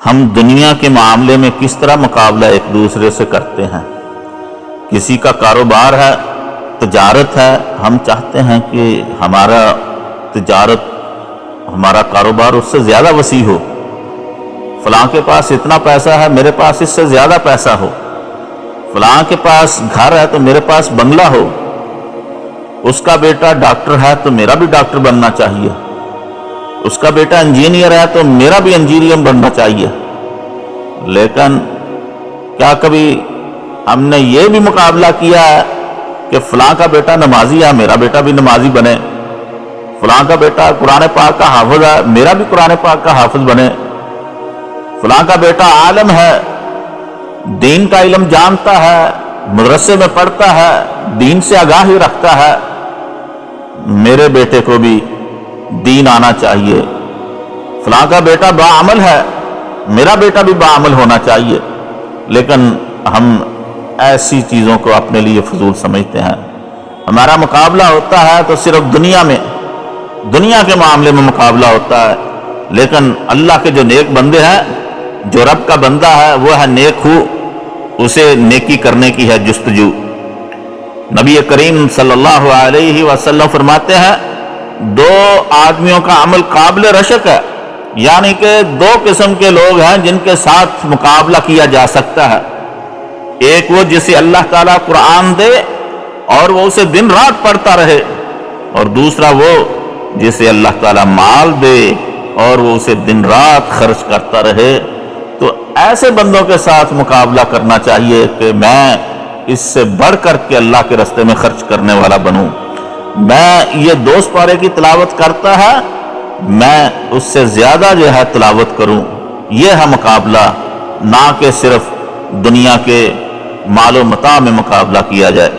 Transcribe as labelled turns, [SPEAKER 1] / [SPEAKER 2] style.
[SPEAKER 1] ہم دنیا کے معاملے میں کس طرح مقابلہ ایک دوسرے سے کرتے ہیں۔ کسی کا کاروبار ہے، تجارت ہے، ہم چاہتے ہیں کہ ہمارا تجارت، ہمارا کاروبار اس سے زیادہ وسیع ہو۔ فلاں کے پاس اتنا پیسہ ہے، میرے پاس اس سے زیادہ پیسہ ہو۔ فلاں کے پاس گھر ہے تو میرے پاس بنگلہ ہو۔ اس کا بیٹا ڈاکٹر ہے تو میرا بھی ڈاکٹر بننا چاہیے۔ اس کا بیٹا انجینئر ہے تو میرا بھی انجینئر بننا چاہیے۔ لیکن کیا کبھی ہم نے یہ بھی مقابلہ کیا ہے کہ فلاں کا بیٹا نمازی ہے، میرا بیٹا بھی نمازی بنے؟ فلاں کا بیٹا قرآن پاک کا حافظ ہے، میرا بھی قرآن پاک کا حافظ بنے؟ فلاں کا بیٹا عالم ہے، دین کا علم جانتا ہے، مدرسے میں پڑھتا ہے، دین سے آگاہی رکھتا ہے، میرے بیٹے کو بھی دین آنا چاہیے۔ فلاں کا بیٹا باعمل ہے، میرا بیٹا بھی باعمل ہونا چاہیے۔ لیکن ہم ایسی چیزوں کو اپنے لیے فضول سمجھتے ہیں۔ ہمارا مقابلہ ہوتا ہے تو صرف دنیا کے معاملے میں مقابلہ ہوتا ہے۔ لیکن اللہ کے جو نیک بندے ہیں، جو رب کا بندہ ہے، وہ ہے نیک ہو، اسے نیکی کرنے کی ہے جستجو۔ نبی کریم صلی اللہ علیہ وسلم فرماتے ہیں، دو آدمیوں کا عمل قابل رشک ہے، یعنی کہ دو قسم کے لوگ ہیں جن کے ساتھ مقابلہ کیا جا سکتا ہے۔ ایک وہ جسے اللہ تعالیٰ قرآن دے اور وہ اسے دن رات پڑھتا رہے، اور دوسرا وہ جسے اللہ تعالیٰ مال دے اور وہ اسے دن رات خرچ کرتا رہے۔ تو ایسے بندوں کے ساتھ مقابلہ کرنا چاہیے کہ میں اس سے بڑھ کر کے اللہ کے راستے میں خرچ کرنے والا بنوں۔ میں یہ 2 پارے کی تلاوت کرتا ہے، میں اس سے زیادہ جو ہے تلاوت کروں۔ یہ ہے مقابلہ، نہ کہ صرف دنیا کے مال و متاع میں مقابلہ کیا جائے۔